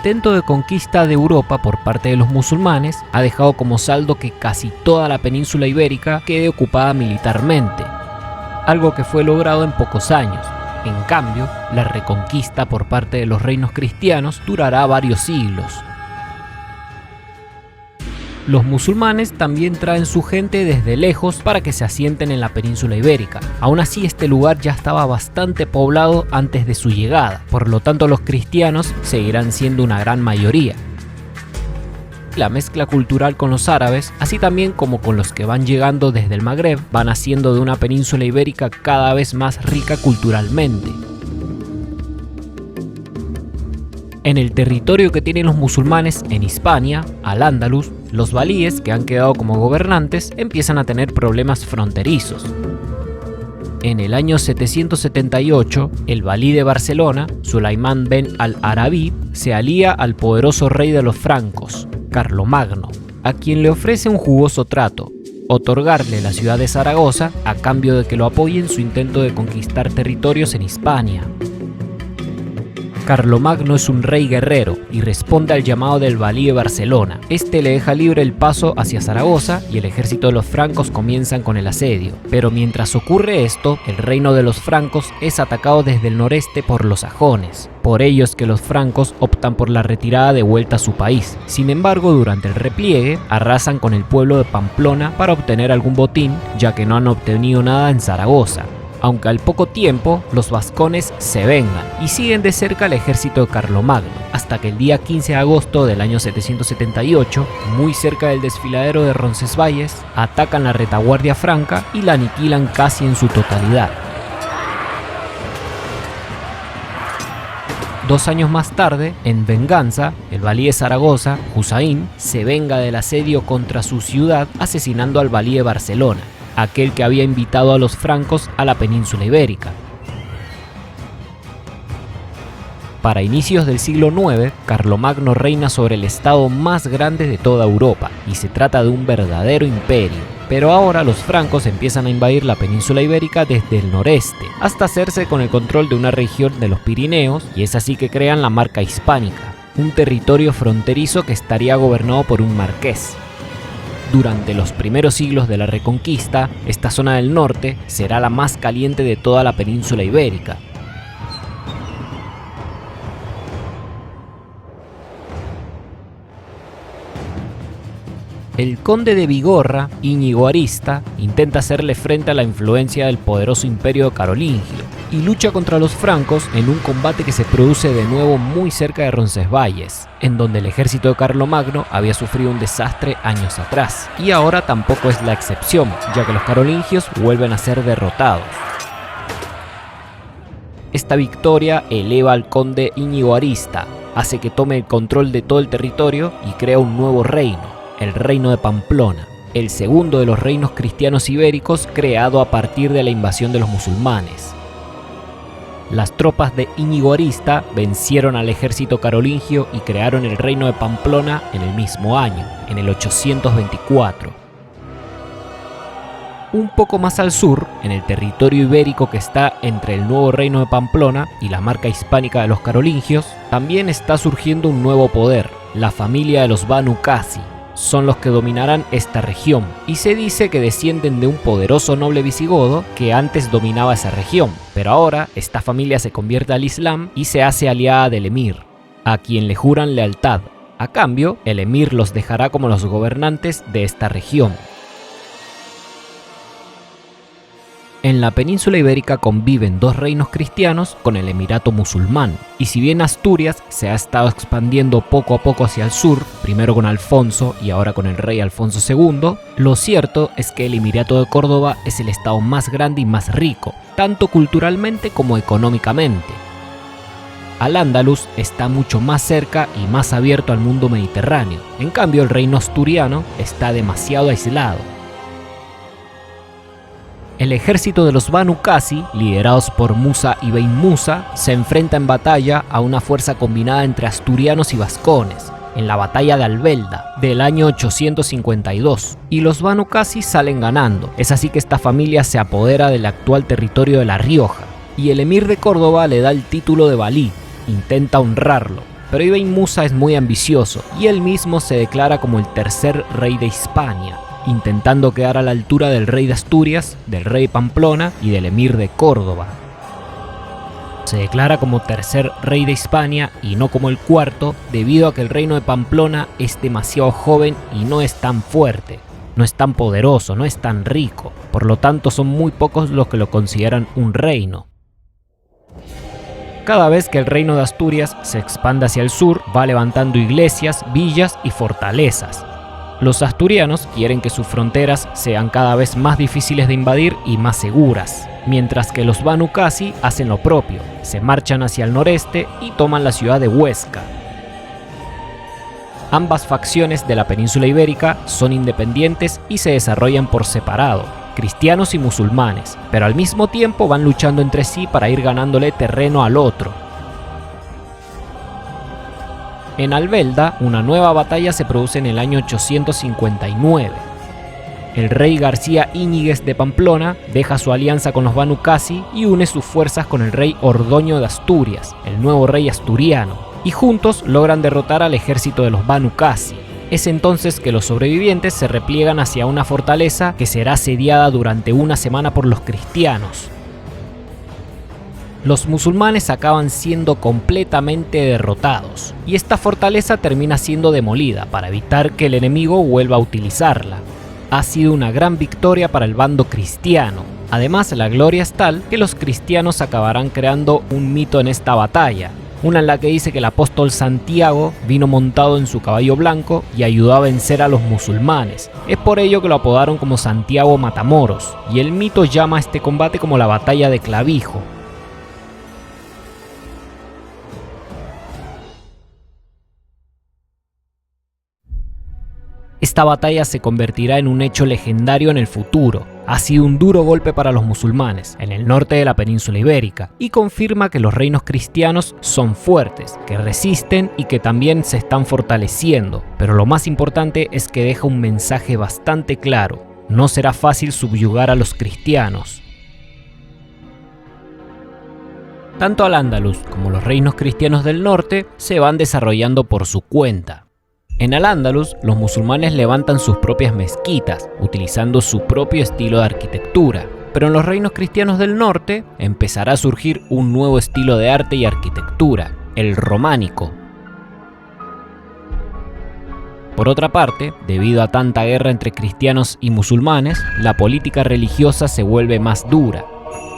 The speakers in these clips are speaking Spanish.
intento de conquista de Europa por parte de los musulmanes ha dejado como saldo que casi toda la península ibérica quede ocupada militarmente, algo que fue logrado en pocos años. En cambio, la reconquista por parte de los reinos cristianos durará varios siglos. Los musulmanes también traen su gente desde lejos para que se asienten en la península ibérica. Aún así, este lugar ya estaba bastante poblado antes de su llegada, por lo tanto los cristianos seguirán siendo una gran mayoría. La mezcla cultural con los árabes, así también como con los que van llegando desde el Magreb, van haciendo de una península ibérica cada vez más rica culturalmente. En el territorio que tienen los musulmanes en Hispania, Al-Ándalus, los valíes que han quedado como gobernantes empiezan a tener problemas fronterizos. En el año 778, el valí de Barcelona, Sulaimán ben al-Arabí, se alía al poderoso rey de los francos, Carlomagno, a quien le ofrece un jugoso trato: otorgarle la ciudad de Zaragoza a cambio de que lo apoye en su intento de conquistar territorios en Hispania. Carlomagno es un rey guerrero y responde al llamado del valí de Barcelona. Este le deja libre el paso hacia Zaragoza y el ejército de los francos comienzan con el asedio. Pero mientras ocurre esto, el reino de los francos es atacado desde el noreste por los sajones. Por ello es que los francos optan por la retirada de vuelta a su país. Sin embargo, durante el repliegue, arrasan con el pueblo de Pamplona para obtener algún botín, ya que no han obtenido nada en Zaragoza. Aunque al poco tiempo, los vascones se vengan y siguen de cerca al ejército de Carlomagno, hasta que el día 15 de agosto del año 778, muy cerca del desfiladero de Roncesvalles, atacan la retaguardia franca y la aniquilan casi en su totalidad. 2 años más tarde, en venganza, el valí de Zaragoza, Husaín, se venga del asedio contra su ciudad asesinando al valí de Barcelona, aquel que había invitado a los francos a la península ibérica. Para inicios del siglo IX, Carlomagno reina sobre el estado más grande de toda Europa, y se trata de un verdadero imperio. Pero ahora los francos empiezan a invadir la península ibérica desde el noreste, hasta hacerse con el control de una región de los Pirineos, y es así que crean la Marca Hispánica, un territorio fronterizo que estaría gobernado por un marqués. Durante los primeros siglos de la Reconquista, esta zona del norte será la más caliente de toda la península ibérica. El conde de Bigorra, Íñigo Arista, intenta hacerle frente a la influencia del poderoso imperio carolingio y lucha contra los francos en un combate que se produce de nuevo muy cerca de Roncesvalles, en donde el ejército de Carlomagno había sufrido un desastre años atrás, y ahora tampoco es la excepción, ya que los carolingios vuelven a ser derrotados. Esta victoria eleva al conde Íñigo Arista, hace que tome el control de todo el territorio y crea un nuevo reino, el reino de Pamplona, el segundo de los reinos cristianos ibéricos creado a partir de la invasión de los musulmanes. Las tropas de Íñigo Arista vencieron al ejército carolingio y crearon el reino de Pamplona en el mismo año, en el 824. Un poco más al sur, en el territorio ibérico que está entre el nuevo reino de Pamplona y la Marca Hispánica de los carolingios, también está surgiendo un nuevo poder, la familia de los Banu Qasi. Son los que dominarán esta región, y se dice que descienden de un poderoso noble visigodo que antes dominaba esa región, pero ahora esta familia se convierte al Islam y se hace aliada del emir, a quien le juran lealtad. A cambio, el emir los dejará como los gobernantes de esta región. En la península ibérica conviven 2 reinos cristianos con el emirato musulmán, y si bien Asturias se ha estado expandiendo poco a poco hacia el sur, primero con Alfonso y ahora con el rey Alfonso II, lo cierto es que el emirato de Córdoba es el estado más grande y más rico, tanto culturalmente como económicamente. Al-Ándalus está mucho más cerca y más abierto al mundo mediterráneo, en cambio el reino asturiano está demasiado aislado. El ejército de los Banu Qasi, liderados por Musa ibn Musa, se enfrenta en batalla a una fuerza combinada entre asturianos y vascones, en la batalla de Albelda del año 852, y los Banu Qasi salen ganando. Es así que esta familia se apodera del actual territorio de La Rioja, y el emir de Córdoba le da el título de valí, intenta honrarlo, pero Ibn Musa es muy ambicioso y él mismo se declara como el tercer rey de Hispania, intentando quedar a la altura del rey de Asturias, del rey de Pamplona y del emir de Córdoba. Se declara como tercer rey de Hispania y no como el cuarto, debido a que el reino de Pamplona es demasiado joven y no es tan fuerte, no es tan poderoso, no es tan rico, por lo tanto son muy pocos los que lo consideran un reino. Cada vez que el reino de Asturias se expande hacia el sur, va levantando iglesias, villas y fortalezas. Los asturianos quieren que sus fronteras sean cada vez más difíciles de invadir y más seguras, mientras que los Banu Qasi hacen lo propio, se marchan hacia el noreste y toman la ciudad de Huesca. Ambas facciones de la península ibérica son independientes y se desarrollan por separado, cristianos y musulmanes, pero al mismo tiempo van luchando entre sí para ir ganándole terreno al otro. En Albelda, una nueva batalla se produce en el año 859. El rey García Íñiguez de Pamplona deja su alianza con los Banu Qasi y une sus fuerzas con el rey Ordoño de Asturias, el nuevo rey asturiano, y juntos logran derrotar al ejército de los Banu Qasi. Es entonces que los sobrevivientes se repliegan hacia una fortaleza que será asediada durante una semana por los cristianos. Los musulmanes acaban siendo completamente derrotados, y esta fortaleza termina siendo demolida para evitar que el enemigo vuelva a utilizarla. Ha sido una gran victoria para el bando cristiano. Además, la gloria es tal que los cristianos acabarán creando un mito en esta batalla, una en la que dice que el apóstol Santiago vino montado en su caballo blanco y ayudó a vencer a los musulmanes. Es por ello que lo apodaron como Santiago Matamoros, y el mito llama a este combate como la batalla de Clavijo. Esta batalla se convertirá en un hecho legendario en el futuro. Ha sido un duro golpe para los musulmanes en el norte de la península ibérica y confirma que los reinos cristianos son fuertes, que resisten y que también se están fortaleciendo. Pero lo más importante es que deja un mensaje bastante claro: no será fácil subyugar a los cristianos. Tanto Al-Ándalus como los reinos cristianos del norte se van desarrollando por su cuenta. En Al-Ándalus, los musulmanes levantan sus propias mezquitas, utilizando su propio estilo de arquitectura. Pero en los reinos cristianos del norte empezará a surgir un nuevo estilo de arte y arquitectura, el románico. Por otra parte, debido a tanta guerra entre cristianos y musulmanes, la política religiosa se vuelve más dura.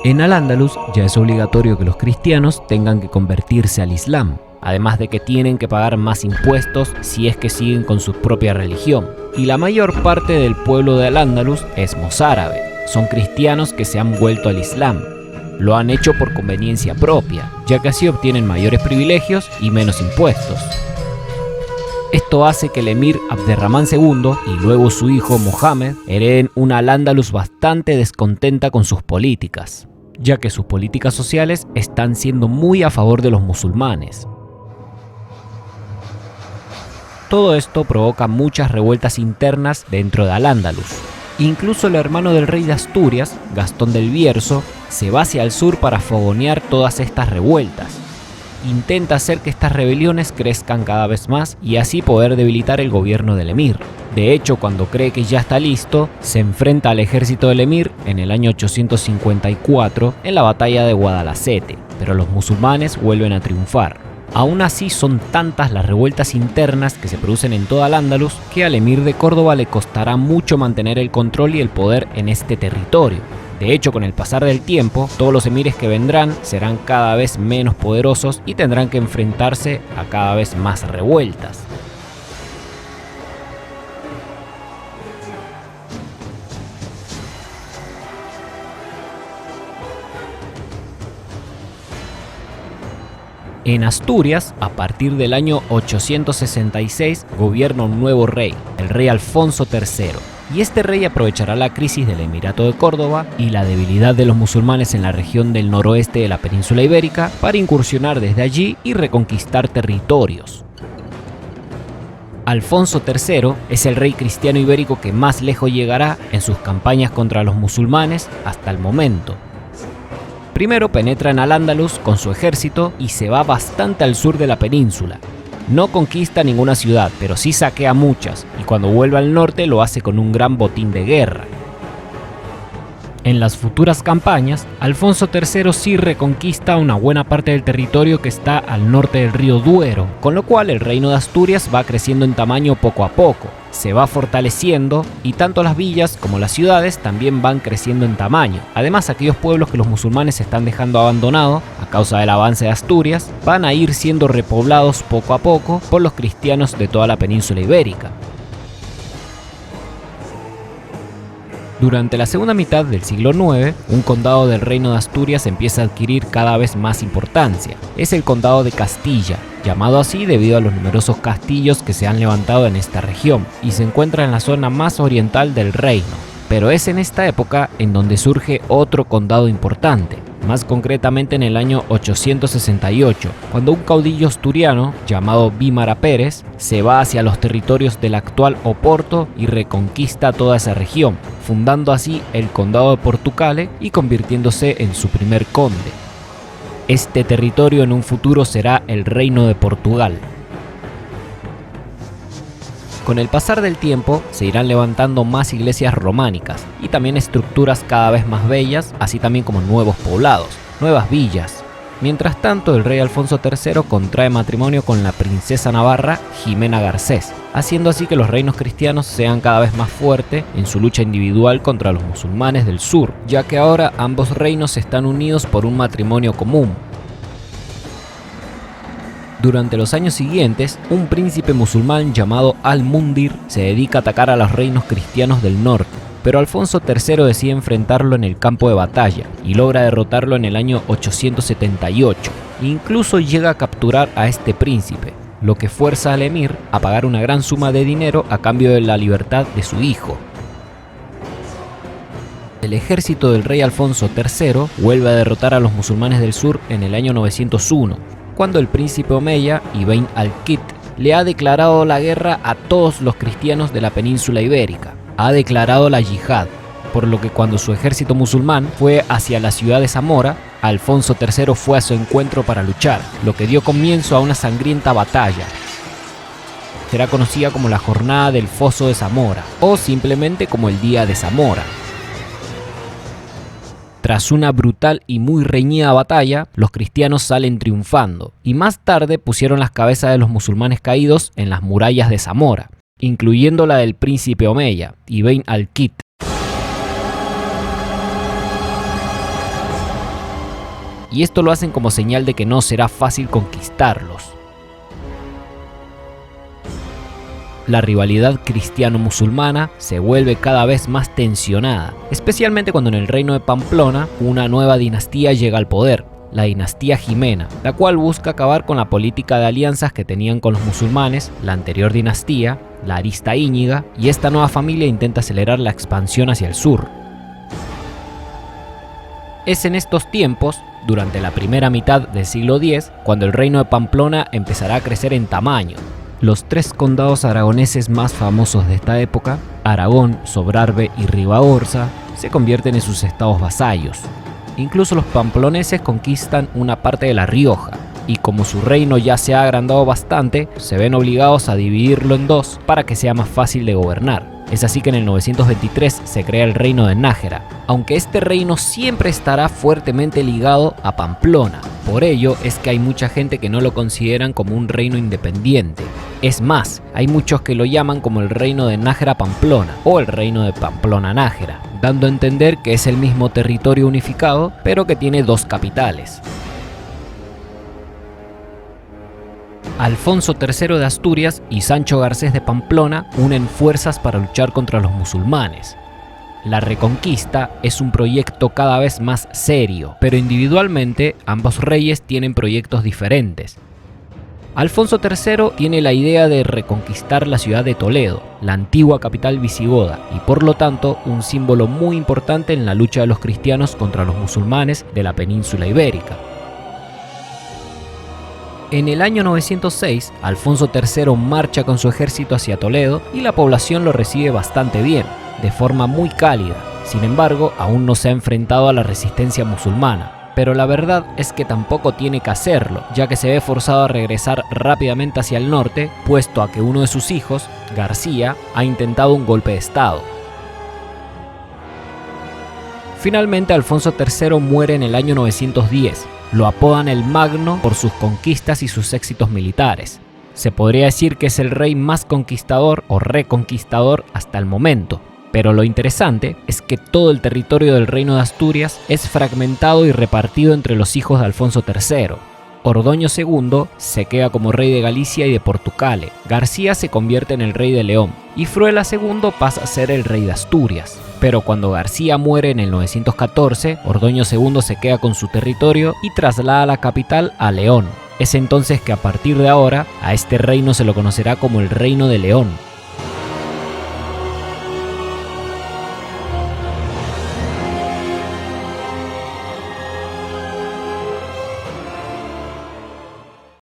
En Al-Ándalus ya es obligatorio que los cristianos tengan que convertirse al Islam, además de que tienen que pagar más impuestos si es que siguen con su propia religión. Y la mayor parte del pueblo de Al-Ándalus es mozárabe, son cristianos que se han vuelto al Islam. Lo han hecho por conveniencia propia, ya que así obtienen mayores privilegios y menos impuestos. Esto hace que el emir Abderramán II y luego su hijo Mohammed hereden una Al-Ándalus bastante descontenta con sus políticas, ya que sus políticas sociales están siendo muy a favor de los musulmanes. Todo esto provoca muchas revueltas internas dentro de Al-Ándalus. Incluso el hermano del rey de Asturias, Gastón del Bierzo, se va hacia el sur para fogonear todas estas revueltas. Intenta hacer que estas rebeliones crezcan cada vez más y así poder debilitar el gobierno del emir. De hecho, cuando cree que ya está listo, se enfrenta al ejército del emir en el año 854 en la batalla de Guadalacete, pero los musulmanes vuelven a triunfar. Aún así, son tantas las revueltas internas que se producen en toda Al-Ándalus que al emir de Córdoba le costará mucho mantener el control y el poder en este territorio. De hecho, con el pasar del tiempo, todos los emires que vendrán serán cada vez menos poderosos y tendrán que enfrentarse a cada vez más revueltas. En Asturias, a partir del año 866, gobierna un nuevo rey, el rey Alfonso III. Y este rey aprovechará la crisis del Emirato de Córdoba y la debilidad de los musulmanes en la región del noroeste de la península ibérica para incursionar desde allí y reconquistar territorios. Alfonso III es el rey cristiano ibérico que más lejos llegará en sus campañas contra los musulmanes hasta el momento. Primero penetra en Al-Ándalus con su ejército y se va bastante al sur de la península. No conquista ninguna ciudad, pero sí saquea muchas, y cuando vuelve al norte lo hace con un gran botín de guerra. En las futuras campañas, Alfonso III sí reconquista una buena parte del territorio que está al norte del río Duero, con lo cual el reino de Asturias va creciendo en tamaño poco a poco, se va fortaleciendo y tanto las villas como las ciudades también van creciendo en tamaño. Además, aquellos pueblos que los musulmanes están dejando abandonados a causa del avance de Asturias van a ir siendo repoblados poco a poco por los cristianos de toda la península ibérica. Durante la segunda mitad del siglo IX, un condado del reino de Asturias empieza a adquirir cada vez más importancia. Es el condado de Castilla, llamado así debido a los numerosos castillos que se han levantado en esta región, y se encuentra en la zona más oriental del reino. Pero es en esta época en donde surge otro condado importante, más concretamente en el año 868, cuando un caudillo asturiano llamado Vímara Pérez se va hacia los territorios del actual Oporto y reconquista toda esa región, fundando así el condado de Portucale y convirtiéndose en su primer conde. Este territorio en un futuro será el Reino de Portugal. Con el pasar del tiempo se irán levantando más iglesias románicas y también estructuras cada vez más bellas, así también como nuevos poblados, nuevas villas. Mientras tanto, el rey Alfonso III contrae matrimonio con la princesa navarra Jimena Garcés, haciendo así que los reinos cristianos sean cada vez más fuertes en su lucha individual contra los musulmanes del sur, ya que ahora ambos reinos están unidos por un matrimonio común. Durante los años siguientes, un príncipe musulmán llamado Al-Mundir se dedica a atacar a los reinos cristianos del norte, pero Alfonso III decide enfrentarlo en el campo de batalla y logra derrotarlo en el año 878. Incluso llega a capturar a este príncipe, lo que fuerza al emir a pagar una gran suma de dinero a cambio de la libertad de su hijo. El ejército del rey Alfonso III vuelve a derrotar a los musulmanes del sur en el año 901, cuando el príncipe omeya Ibn al-Qit le ha declarado la guerra a todos los cristianos de la península ibérica. Ha declarado la yihad, por lo que cuando su ejército musulmán fue hacia la ciudad de Zamora, Alfonso III fue a su encuentro para luchar, lo que dio comienzo a una sangrienta batalla. Será conocida como la Jornada del Foso de Zamora, o simplemente como el Día de Zamora. Tras una brutal y muy reñida batalla, los cristianos salen triunfando, y más tarde pusieron las cabezas de los musulmanes caídos en las murallas de Zamora, incluyendo la del príncipe omeya, Ibn al-Qit. Y esto lo hacen como señal de que no será fácil conquistarlos. La rivalidad cristiano-musulmana se vuelve cada vez más tensionada, especialmente cuando en el reino de Pamplona una nueva dinastía llega al poder, la dinastía Jimena, la cual busca acabar con la política de alianzas que tenían con los musulmanes, la anterior dinastía, la Arista Íñiga, y esta nueva familia intenta acelerar la expansión hacia el sur. Es en estos tiempos, durante la primera mitad del siglo X, cuando el reino de Pamplona empezará a crecer en tamaño. Los tres condados aragoneses más famosos de esta época, Aragón, Sobrarbe y Ribagorza, se convierten en sus estados vasallos. Incluso los pamploneses conquistan una parte de La Rioja, y como su reino ya se ha agrandado bastante, se ven obligados a dividirlo en dos para que sea más fácil de gobernar. Es así que en el 923 se crea el reino de Nájera, aunque este reino siempre estará fuertemente ligado a Pamplona. Por ello es que hay mucha gente que no lo consideran como un reino independiente. Es más, hay muchos que lo llaman como el reino de Nájera-Pamplona o el reino de Pamplona-Nájera, dando a entender que es el mismo territorio unificado, pero que tiene dos capitales. Alfonso III de Asturias y Sancho Garcés de Pamplona unen fuerzas para luchar contra los musulmanes. La reconquista es un proyecto cada vez más serio, pero individualmente ambos reyes tienen proyectos diferentes. Alfonso III tiene la idea de reconquistar la ciudad de Toledo, la antigua capital visigoda, y por lo tanto un símbolo muy importante en la lucha de los cristianos contra los musulmanes de la península ibérica. En el año 906, Alfonso III marcha con su ejército hacia Toledo y la población lo recibe bastante bien, de forma muy cálida. Sin embargo, aún no se ha enfrentado a la resistencia musulmana. pero la verdad es que tampoco tiene que hacerlo, ya que se ve forzado a regresar rápidamente hacia el norte, puesto a que uno de sus hijos, García, ha intentado un golpe de estado. Finalmente, Alfonso III muere en el año 910. Lo apodan el Magno por sus conquistas y sus éxitos militares. Se podría decir que es el rey más conquistador o reconquistador hasta el momento. Pero lo interesante es que todo el territorio del Reino de Asturias es fragmentado y repartido entre los hijos de Alfonso III. Ordoño II se queda como rey de Galicia y de Portucale, García se convierte en el rey de León y Fruela II pasa a ser el rey de Asturias. Pero cuando García muere en el 914, Ordoño II se queda con su territorio y traslada la capital a León. Es entonces que a partir de ahora a este reino se lo conocerá como el Reino de León.